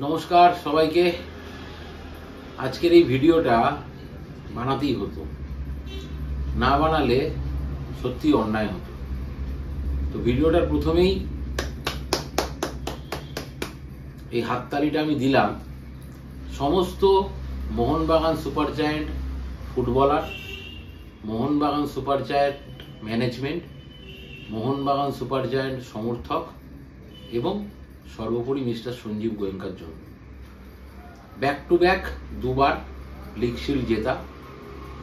নমস্কার সবাইকে। আজকের এই ভিডিওটা বানাতেই হতো, না বানালে সত্যি অন্যায় হতো। তো ভিডিওটার প্রথমেই এই হাততালিটা আমি দিলাম সমস্ত Mohun Bagan super giant footballer, Mohun Bagan super giant management, Mohun Bagan super giant সমর্থক এবং সর্বোপরি মিস্টার সঞ্জীব গোয়েঙ্কার জন্য। ব্যাক টু ব্যাক দুবার লিগ শিল্ড জেতা,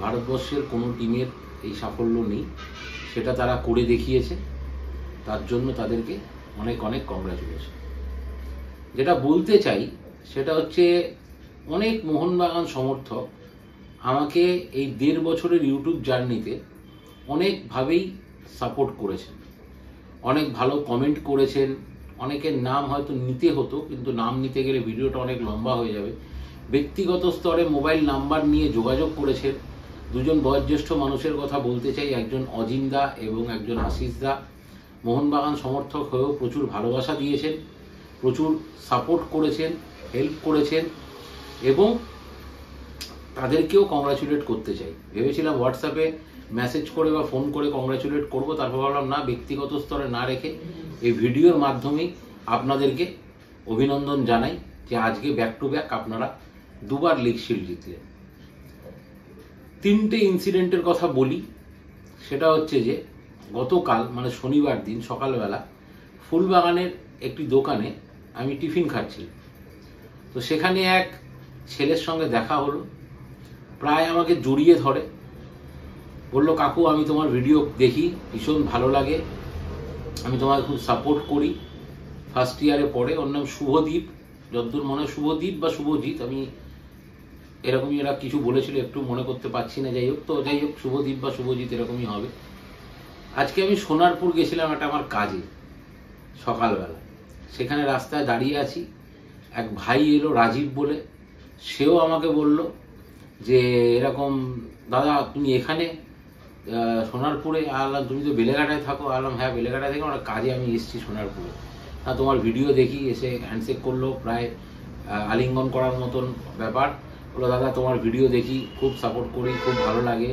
ভারতবর্ষের কোনো টিমের এই সাফল্য নেই, সেটা তারা করে দেখিয়েছে। তার জন্য তাদেরকে অনেক অনেক কংগ্রাচুলেশন। যেটা বলতে চাই সেটা হচ্ছে, অনেক মোহনবাগান সমর্থক আমাকে এই 1.5 বছরের ইউটিউব জার্নিতে অনেকভাবেই সাপোর্ট করেছেন, অনেক ভালো কমেন্ট করেছেন। অনেকের নাম হয়তো নিতে হতো, কিন্তু নাম নিতে গেলে ভিডিওটা অনেক লম্বা হয়ে যাবে। ব্যক্তিগত স্তরে মোবাইল নাম্বার নিয়ে যোগাযোগ করেছেন। দুজন বয়োজ্যেষ্ঠ মানুষের কথা বলতে চাই, একজন অজিন দা এবং একজন আশিস দা। মোহনবাগান সমর্থক হয়েও প্রচুর ভালোবাসা দিয়েছেন, প্রচুর সাপোর্ট করেছেন, হেল্প করেছেন এবং তাদেরকেও কংগ্রাচুলেট করতে চাই। ভেবেছিলাম হোয়াটসঅ্যাপে মেসেজ করে বা ফোন করে কংগ্রাচুলেট করব, তারপর ভাবলাম না, ব্যক্তিগত স্তরে না রেখে এই ভিডিওর মাধ্যমেই আপনাদেরকে অভিনন্দন জানাই যে আজকে ব্যাক টু ব্যাক আপনারা দুবার লিগ শিল্ড জিতলেন। 3টে ইনসিডেন্টের কথা বলি। সেটা হচ্ছে যে গতকাল মানে শনিবার দিন সকালবেলা ফুলবাগানের একটি দোকানে আমি টিফিন খাচ্ছিলাম। তো সেখানে এক ছেলের সঙ্গে দেখা হলো, প্রায় আমাকে জড়িয়ে ধরে বললো, কাকু আমি তোমার ভিডিও দেখি, ভীষণ ভালো লাগে, আমি তোমাকে খুব সাপোর্ট করি। ফার্স্ট ইয়ারে পড়ে, ওর নাম শুভদীপ, যতদূর মনে হয় শুভদীপ বা শুভজিৎ, আমি এরকমই এরা কিছু বলেছিল, একটু মনে করতে পারছি না। যাই হোক, শুভদীপ বা শুভজিৎ এরকমই হবে। আজকে আমি সোনারপুর গেছিলাম একটা আমার কাজে সকালবেলা। সেখানে রাস্তায় দাঁড়িয়ে আছি, এক ভাই এলো রাজীব বলে, সেও আমাকে বলল যে এরকম, দাদা তুমি এখানে সোনারপুরে? আলাম তুমি তো বেলেঘাটায় থাকো। আলাম হ্যাঁ, বেলেঘাটায় থেকে একটা কাজে আমি এসেছি সোনারপুরে। না, তোমার ভিডিও দেখি। এসে হ্যান্ডশেক করলো, প্রায় আলিঙ্গন করার মতন ব্যাপার। বললো, দাদা তোমার ভিডিও দেখি, খুব সাপোর্ট করি, খুব ভালো লাগে,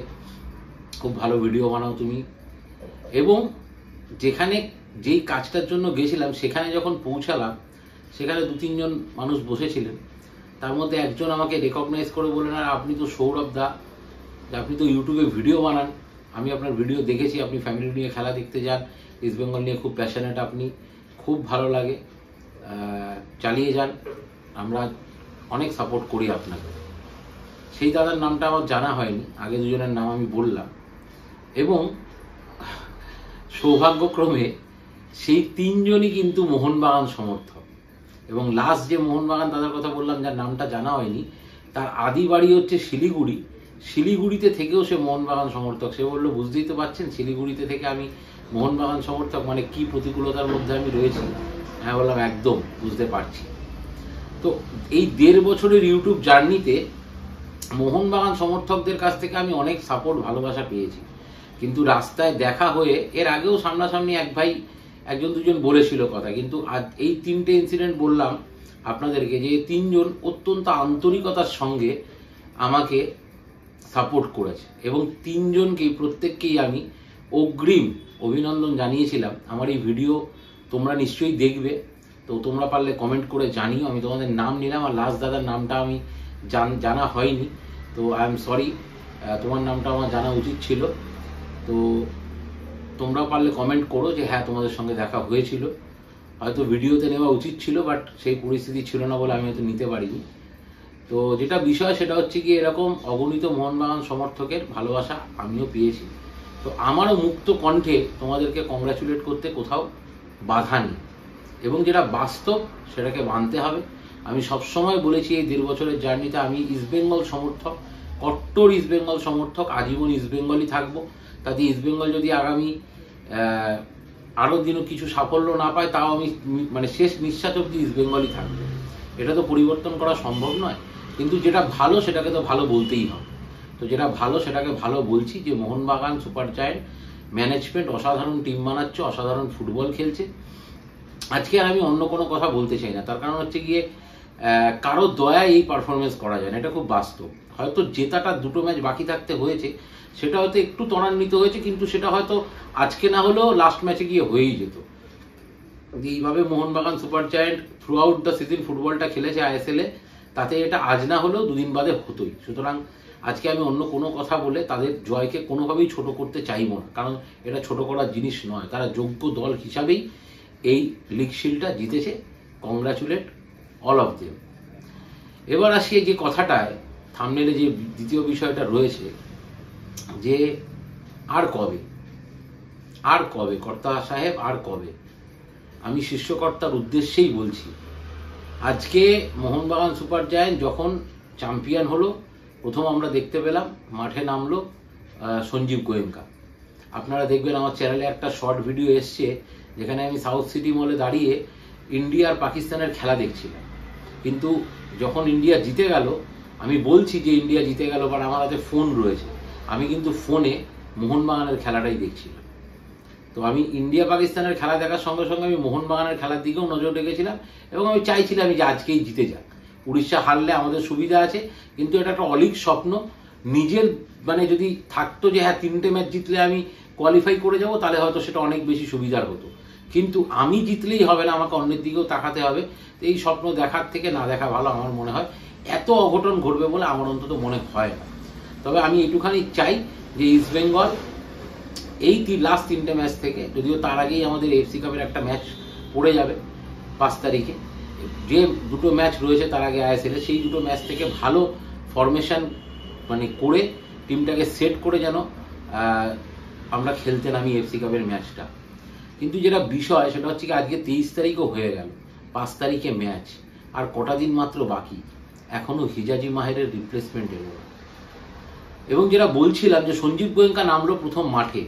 খুব ভালো ভিডিও বানাও তুমি। এবং যেখানে যেই কাজটার জন্য গেছিলাম সেখানে যখন পৌঁছালাম, সেখানে 2-3 জন মানুষ বসেছিলেন। তার মধ্যে একজন আমাকে রেকগনাইজ করে বললেন, আর আপনি তো সৌরভ দা, আপনি তো ইউটিউবে ভিডিও বানান, আমি আপনার ভিডিও দেখেছি, আপনি ফ্যামিলি নিয়ে খেলা দেখতে যান, ইস্ট বেঙ্গল নিয়ে খুব প্যাশনেট আপনি, খুব ভালো লাগে, চালিয়ে যান, আমরা অনেক সাপোর্ট করি আপনাকে। সেই দাদার নামটা আমার জানা হয়নি, আগে দুজনের নাম আমি বললাম। এবং সৌভাগ্যক্রমে সেই 3 জনই কিন্তু মোহনবাগান সমর্থক। এবং লাস্ট যে মোহনবাগান দাদার কথা বললাম, যার নামটা জানা হয়নি, তার আদি বাড়ি হচ্ছে শিলিগুড়ি। শিলিগুড়িতে থেকেও সে মোহনবাগান সমর্থক। সে বললো, বুঝতেই তো পারছেন শিলিগুড়িতে থেকে আমি মোহনবাগান সমর্থক, মানে কি প্রতিকূলতার মধ্যে আমি রয়েছি। হ্যাঁ বললাম, একদম বুঝতে পারছি। তো এই 1.5 বছরের ইউটিউব জার্নিতে মোহনবাগান সমর্থকদের কাছ থেকে আমি অনেক সাপোর্ট ভালোবাসা পেয়েছি। কিন্তু রাস্তায় দেখা হয়ে, এর আগেও সামনাসামনি এক ভাই একজন দুজন বলেছিল কথা, কিন্তু আজ এই 3টে ইনসিডেন্ট বললাম আপনাদেরকে, যে 3 জন অত্যন্ত আন্তরিকতার সঙ্গে আমাকে সাপোর্ট করেছে। এবং 3 জনকেই, প্রত্যেককেই আমি অগ্রিম অভিনন্দন জানিয়েছিলাম। আমার এই ভিডিও তোমরা নিশ্চয়ই দেখবে, তো তোমরা পারলে কমেন্ট করে জানিও। আমি তোমাদের নাম নিলাম, আর লাস্ট দাদার নামটা আমি জানা হয়নি, তো আই এম সরি, তোমার নামটা আমার জানা উচিত ছিল। তো তোমরা পারলে কমেন্ট করো যে হ্যাঁ তোমাদের সঙ্গে দেখা হয়েছিল। হয়তো ভিডিওতে নেওয়া উচিত ছিল, বাট সেই পরিস্থিতি ছিল না বলে আমি হয়তো নিতে পারিনি। তো যেটা বিষয় সেটা হচ্ছে কি, এরকম অগণিত মোহনবাগান সমর্থকের ভালোবাসা আমিও পেয়েছি। তো আমারও মুক্ত কণ্ঠে তোমাদেরকে কংগ্রাচুলেট করতে কোথাও বাধা নেই, এবং যেটা বাস্তব সেটাকে মানতে হবে। আমি সবসময় বলেছি এই 1.5 বছরের জার্নিতে আমি ইস্টবেঙ্গল সমর্থক, কট্টর ইস্টবেঙ্গল সমর্থক, আজীবন ইস্টবেঙ্গলই থাকবো। তাতে ইস্টবেঙ্গল যদি আগামী আরও দিনও কিছু সাফল্য না পায়, তাও আমি মানে শেষ নিঃশ্বাস অবধি ইস্টবেঙ্গলই থাকবে। এটা তো পরিবর্তন করা সম্ভব নয়, কিন্তু যেটা ভালো সেটাকে তো ভালো বলতেই হবে। তো যেটা ভালো সেটাকে ভালো বলছি, যে মোহনবাগান সুপার জায়ান্ট ম্যানেজমেন্ট অসাধারণ টিম বানাচ্ছে, অসাধারণ ফুটবল খেলছে। আজকে আর আমি অন্য কোনো কথা বলতে চাই না, তার কারণ হচ্ছে গিয়ে কারো দয়ায় এই পারফরমেন্স করা যায় না, এটা খুব বাস্তব। হয়তো জেতাটা 2টো ম্যাচ বাকি থাকতে হয়েছে, সেটা হয়তো একটু ত্বরান্বিত হয়েছে, কিন্তু সেটা হয়তো আজকে না হলেও লাস্ট ম্যাচে গিয়ে হয়েই যেত। এইভাবে Mohun Bagan super giant through out the season ফুটবলটা খেলেছে আইএসএল এ, তাতে এটা আজ না হলেও 2 দিন বাদে হতোই। সুতরাং আজকে আমি অন্য কোনো কথা বলে তাদের জয়কে কোনোভাবেই ছোট করতে চাইব না, কারণ এটা ছোট করার জিনিস নয়। তারা যোগ্য দল হিসাবেই এই লিগ শিল্ডটা জিতেছে। Congratulate all of them. এবার আসি যে কথাটায় থাম্বনেলে যে দ্বিতীয় বিষয়টা রয়েছে, যে আর কবে, আর কবে কর্তা সাহেব, আর কবে? আমি শীর্ষকর্তার উদ্দেশ্যেই বলছি। আজকে মোহনবাগান সুপার জায়ান্ট যখন চ্যাম্পিয়ন হলো, প্রথম আমরা দেখতে পেলাম মাঠে নামলো সঞ্জীব গোয়েঙ্কা। আপনারা দেখবেন আমার চ্যানেলে একটা শর্ট ভিডিও এসছে, যেখানে আমি সাউথ সিটি মলে দাঁড়িয়ে ইন্ডিয়া আর পাকিস্তানের খেলা দেখছিলাম। কিন্তু যখন ইন্ডিয়া জিতে গেল, আমি বলছি যে ইন্ডিয়া জিতে গেল, বাট আমার হাতে ফোন রয়েছে, আমি কিন্তু ফোনে মোহনবাগানের খেলাটাই দেখছিলাম। তো আমি ইন্ডিয়া পাকিস্তানের খেলা দেখার সঙ্গে সঙ্গে আমি মোহনবাগানের খেলার দিকেও নজর রেখেছিলাম, এবং আমি চাইছিলাম যে আজকেই জিতে যাক। উড়িষ্যা হারলে আমাদের সুবিধা আছে, কিন্তু এটা একটা অলিক স্বপ্ন। নিজের মানে যদি থাকতো যে হ্যাঁ 3টে ম্যাচ জিতলে আমি কোয়ালিফাই করে যাব, তাহলে হয়তো সেটা অনেক বেশি সুবিধার হতো। কিন্তু আমি জিতলেই হবে না, আমাকে অন্যের দিকেও তাকাতে হবে। তো এই স্বপ্ন দেখার থেকে না দেখা ভালো আমার মনে হয়। এত অঘটন ঘটবে বলে আমার অন্তত মনে হয় না। তবে আমি একটুখানি চাই যে ইস্ট বেঙ্গল এই লাস্ট 3টে ম্যাচ থেকে, যদিও তার আগেই আমাদের এফসি কাপের একটা ম্যাচ পড়ে যাবে 5 তারিখে, যে 2টো ম্যাচ রয়েছে তার আগে আইএসএল এ, সেই 2টো ম্যাচ থেকে ভালো ফরমেশন মানে করে টিমটাকে সেট করে যেন আমরা খেলতে নামি এফসি কাপের ম্যাচটা। কিন্তু যেটা বিষয় সেটা হচ্ছে কি, আজকে 23 তারিখও হয়ে গেল, 5 তারিখে ম্যাচ, আর কটা দিন মাত্র বাকি, এখনো হিজাজি মাহেরের রিপ্লেসমেন্ট এলো। এবং যেটা বলছিলাম যে সঞ্জীব গোয়েঙ্কা নামলো প্রথম মাঠে,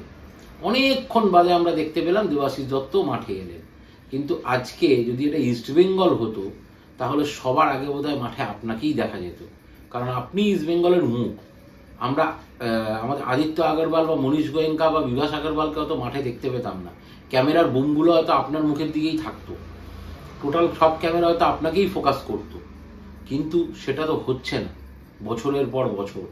অনেকক্ষণ বাদে আমরা দেখতে পেলাম দেবাশিস দত্ত মাঠে এলেন। কিন্তু আজকে যদি এটা ইস্টবেঙ্গল হতো, তাহলে সবার আগে বোধহয় মাঠে আপনাকেই দেখা যেত, কারণ আপনি ইস্টবেঙ্গলের মুখ। আমরা আমাদের আদিত্য আগরওয়াল বা মনীষ গোয়েঙ্কা বা বিভাস আগরওয়ালকে হয়তো মাঠে দেখতে পেতাম না, ক্যামেরার বুমগুলো হয়তো আপনার মুখের দিকেই থাকতো, টোটাল সব ক্যামেরা হয়তো আপনাকেই ফোকাস করতো। কিন্তু সেটা তো হচ্ছে না বছরের পর বছর।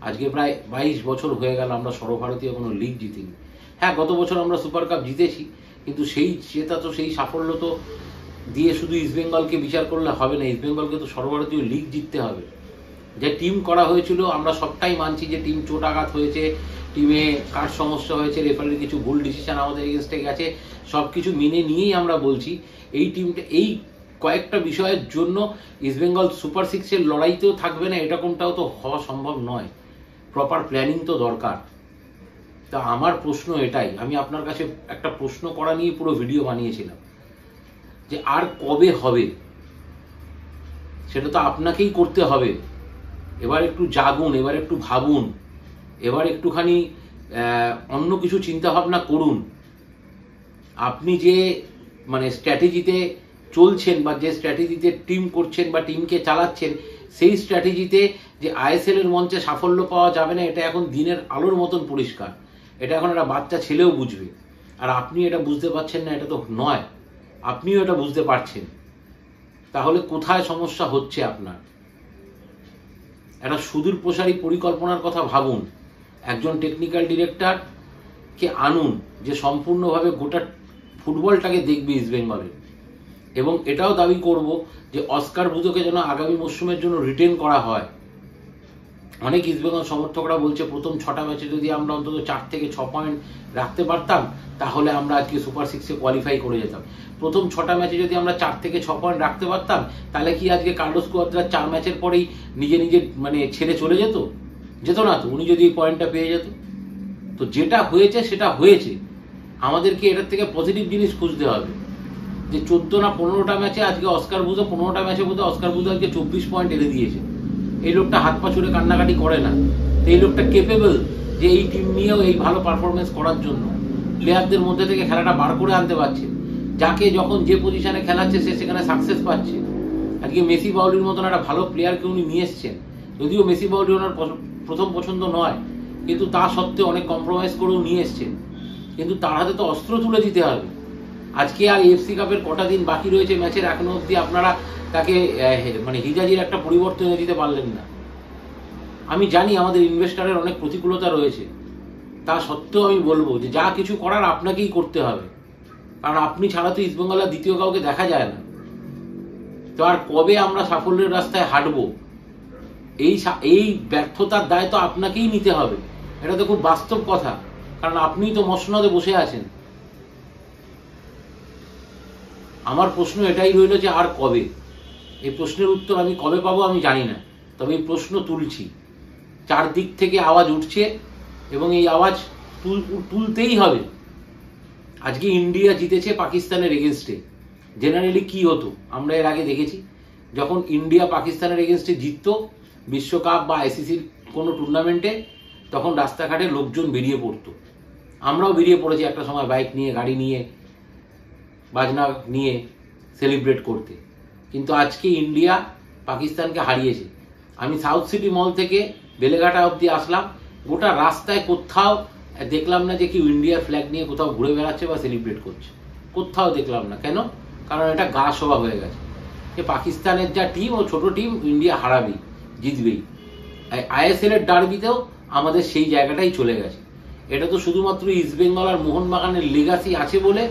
আজকে প্রায় 22 বছর হয়ে গেল আমরা সর্বভারতীয় কোনো লিগ জিতিনি। হ্যাঁ, গত বছর আমরা সুপার কাপ জিতেছি, কিন্তু সেই সাফল্য তো দিয়ে শুধু ইস্টবেঙ্গলকে বিচার করলে হবে না। ইস্টবেঙ্গলকে তো সর্বভারতীয় লিগ জিততে হবে। যে টিম করা হয়েছিল আমরা সবটাই মানছি যে টিম চোটাঘাত হয়েছে, টিমে কার সমস্যা হয়েছে, রেফারির কিছু ভুল ডিসিশন আমাদের এগেনস্টে গেছে, সব কিছু মেনে নিয়েই আমরা বলছি এই টিমটা এই কয়েকটা বিষয়ের জন্য ইস্টবেঙ্গল সুপার 6-এর লড়াইতেও থাকবে না, এরকমটাও তো হওয়া সম্ভব নয়। প্রপার প্ল্যানিং তো দরকার। তা আমার প্রশ্ন এটাই, আমি আপনার কাছে একটা প্রশ্ন করা নিয়ে পুরো ভিডিও বানিয়েছিলাম, যে আর কবে হবে? সেটা তো আপনাকেই করতে হবে। এবার একটু জাগুন, এবার একটু ভাবুন, এবার একটুখানি অন্য কিছু চিন্তা ভাবনা করুন। আপনি যে মানে স্ট্র্যাটেজিতে চলছেন বা যে স্ট্র্যাটেজিতে টিম করছেন বা টিমকে চালাচ্ছেন, সেই স্ট্র্যাটেজিতে যে আইএসএল এর মঞ্চে সাফল্য পাওয়া যাবে না, এটা এখন দিনের আলোর মতন পরিষ্কার। এটা এখন একটা বাচ্চা ছেলেও বুঝবে। আর আপনি এটা বুঝতে পারছেন না, এটা তো নয়, আপনিও এটা বুঝতে পারছেন। তাহলে কোথায় সমস্যা হচ্ছে আপনার? একটা সুদূর প্রসারী পরিকল্পনার কথা ভাবুন। একজন টেকনিক্যাল ডিরেক্টরকে আনুন যে সম্পূর্ণভাবে গোটা ফুটবলটাকে দেখবে ইস্টবেঙ্গলের। এবং এটাও দাবি করব যে অস্কার ব্রুজোকে যেন আগামী মরশুমের জন্য রিটেন করা হয়। অনেক ইস্টবেঙ্গল সমর্থকরা বলছে প্রথম 6টা ম্যাচে যদি আমরা অন্তত 4 থেকে 6 পয়েন্ট রাখতে পারতাম, তাহলে আমরা আজকে সুপার 6-এ কোয়ালিফাই করে যেতাম। প্রথম 6টা ম্যাচে যদি আমরা 4 থেকে 6 পয়েন্ট রাখতে পারতাম, তাহলে কি আজকে কার্লোস কুয়াদ্রা 4 ম্যাচের পরেই নিজে মানে ছেড়ে চলে যেত? যেত না তো, উনি যদি এই পয়েন্টটা পেয়ে যেত। তো যেটা হয়েছে সেটা হয়েছে, আমাদেরকে এটার থেকে পজিটিভ জিনিস খুঁজতে হবে। যে 14 না 15টা ম্যাচে আজকে অস্কার ব্রুজো 15টা ম্যাচে বোধহয় অস্কার ব্রুজো আজকে 24 পয়েন্ট এনে দিয়েছে। এই লোকটা হাত পা ছুড়ে কান্নাকাটি করে না। এই লোকটা কেপেবল যে এই টিম নিয়েও এই ভালো পারফরমেন্স করার জন্য প্লেয়ারদের মধ্যে থেকে খেলাটা বার করে আনতে পারছে। যাকে যখন যে পজিশনে খেলাচ্ছে সে সেখানে সাকসেস পাচ্ছে। আজকে মেসি বাউলির মতন একটা ভালো প্লেয়ারকে উনি নিয়ে এসছেন। যদিও মেসি বাউলি ওনার প্রথম পছন্দ নয়, কিন্তু তা সত্ত্বেও অনেক কম্প্রোমাইজ করেও নিয়ে এসছেন। কিন্তু তার হাতে তো অস্ত্র তুলে দিতে হবে। আজকে আর এফসি কাপের কটা দিন বাকি রয়েছে ম্যাচের, এখনো অবধি আপনারা তাকে মানে হিজাজির একটা পরিবর্তন এনে দিতে পারলেন না। আমি জানি আমাদের ইনভেস্টারের অনেক প্রতিকূলতা রয়েছে, তা সত্ত্বেও আমি বলবো যে যা কিছু করার আপনাকেই করতে হবে, কারণ আপনি ছাড়া তো ইস্টবেঙ্গলের দ্বিতীয় কাউকে দেখা যায় না। তো আর কবে আমরা সাফল্যের রাস্তায় হাঁটবো, এই ব্যর্থতার দায় তো আপনাকেই নিতে হবে। এটা তো খুব বাস্তব কথা, কারণ আপনিই তো মসনদে বসে আছেন। আমার প্রশ্ন এটাই রইল যে আর কবে? এই প্রশ্নের উত্তর আমি কবে পাবো আমি জানি না, তবে এই প্রশ্ন তুলছি। চারদিক থেকে আওয়াজ উঠছে এবং এই আওয়াজ তুলতেই হবে। আজকে ইন্ডিয়া জিতেছে পাকিস্তানের এগেনস্টে। জেনারেলি কি হতো আমরা এর আগে দেখেছি, যখন ইন্ডিয়া পাকিস্তানের এগেনস্টে জিততো বিশ্বকাপ বা আইসিসির কোনো টুর্নামেন্টে, তখন রাস্তাঘাটে লোকজন বেরিয়ে পড়তো। আমরাও বেরিয়ে পড়েছি একটা সময় বাইক নিয়ে, গাড়ি নিয়ে, বাজনা নিয়ে সেলিব্রেট করতে। কিন্তু আজকে ইন্ডিয়া পাকিস্তানকে হারিয়েছে। আমি সাউথ সিটি মল থেকে বেলেঘাটা অবধি আসলাম, গোটা রাস্তায় কোথাও দেখলাম না যে কেউ ইন্ডিয়ার ফ্ল্যাগ নিয়ে কোথাও ঘুরে বেড়াচ্ছে বা সেলিব্রেট করছে, কোথাও দেখলাম না। কেন? কারণ এটা গা সভা হয়ে গেছে যে পাকিস্তানের যা টিম, ও ছোট টিম, ইন্ডিয়া হারাবেই, জিতবেই। আইএসএল এর ডার্বিতেও আমাদের সেই জায়গাটাই চলে গেছে। এটা তো শুধুমাত্র ইস্টবেঙ্গল আর মোহনবাগানের লেগাসি আছে বলে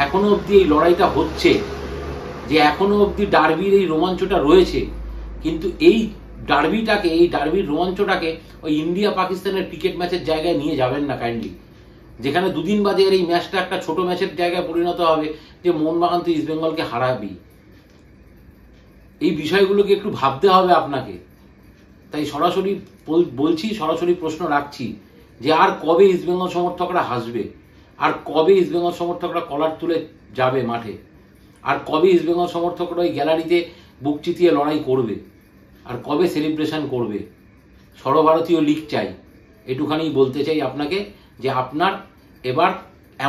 এখনো অবধি এই লড়াইটা হচ্ছে, যে এখনো অবধি ডার্বির এই রোমাঞ্চটা রয়েছে। কিন্তু এই ডার্বিটাকে, এই ডার্বির রোমাঞ্চটাকে ওই ইন্ডিয়া পাকিস্তানের ক্রিকেট ম্যাচের জায়গায় নিয়ে যাবেন না কাইন্ডলি, যেখানে দুদিন বাদে এই ম্যাচটা একটা ছোট ম্যাচের জায়গায় পরিণত হবে যে মোহনবাগান তো ইস্টবেঙ্গলকে হারাবি। এই বিষয়গুলোকে একটু ভাবতে হবে আপনাকে। তাই সরাসরি বলছি, সরাসরি প্রশ্ন রাখছি যে আর কবে ইস্টবেঙ্গল সমর্থকরা হাসবে, আর কবে ইস্টবেঙ্গল সমর্থকরা কলার তুলে যাবে মাঠে, আর কবে ইস্টবেঙ্গল সমর্থকরা ওই গ্যালারিতে বুক চিতিয়ে লড়াই করবে, আর কবে সেলিব্রেশন করবে। সর্বভারতীয় লিগ চাই, এটুখানি বলতে চাই আপনাকে যে আপনার এবার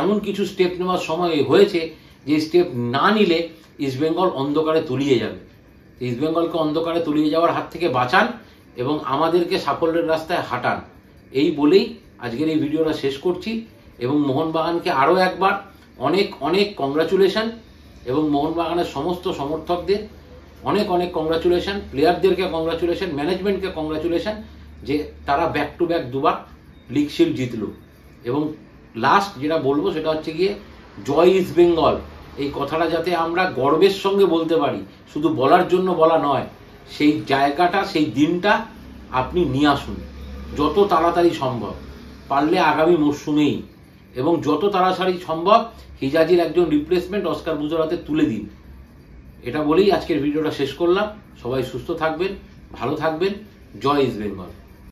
এমন কিছু স্টেপ নেওয়ার সময় হয়েছে যে স্টেপ না নিলে ইস্টবেঙ্গল অন্ধকারে তলিয়ে যাবে। ইস্টবেঙ্গলকে অন্ধকারে তলিয়ে যাওয়ার হাত থেকে বাঁচান এবং আমাদেরকে সাফল্যের রাস্তায় হাঁটান। এই বলেই আজকের এই ভিডিওটা শেষ করছি এবং মোহনবাগানকে আরও একবার অনেক অনেক কংগ্রাচুলেশন, এবং মোহনবাগানের সমস্ত সমর্থকদের অনেক অনেক কংগ্রাচুলেশন, প্লেয়ারদেরকে কংগ্রাচুলেশন, ম্যানেজমেন্টকে কংগ্রাচুলেশন যে তারা ব্যাক টু ব্যাক দুবার লিগ শিল্ড জিতলো। এবং লাস্ট যেটা বলবো সেটা হচ্ছে গিয়ে জয় ইস্ট বেঙ্গল, এই কথাটা যাতে আমরা গর্বের সঙ্গে বলতে পারি, শুধু বলার জন্য বলা নয়, সেই জায়গাটা, সেই দিনটা আপনি নিয়ে আসুন যত তাড়াতাড়ি সম্ভব, পারলে আগামী মরশুমেই, এবং যত তাড়াতাড়ি সম্ভব হিজাজির একজন রিপ্লেসমেন্ট অস্কার বুজোর হাতে তুলে দিন। এটা বলেই আজকের ভিডিওটা শেষ করলাম। সবাই সুস্থ থাকবেন, ভালো থাকবেন। জয় ইস্ট বেঙ্গল।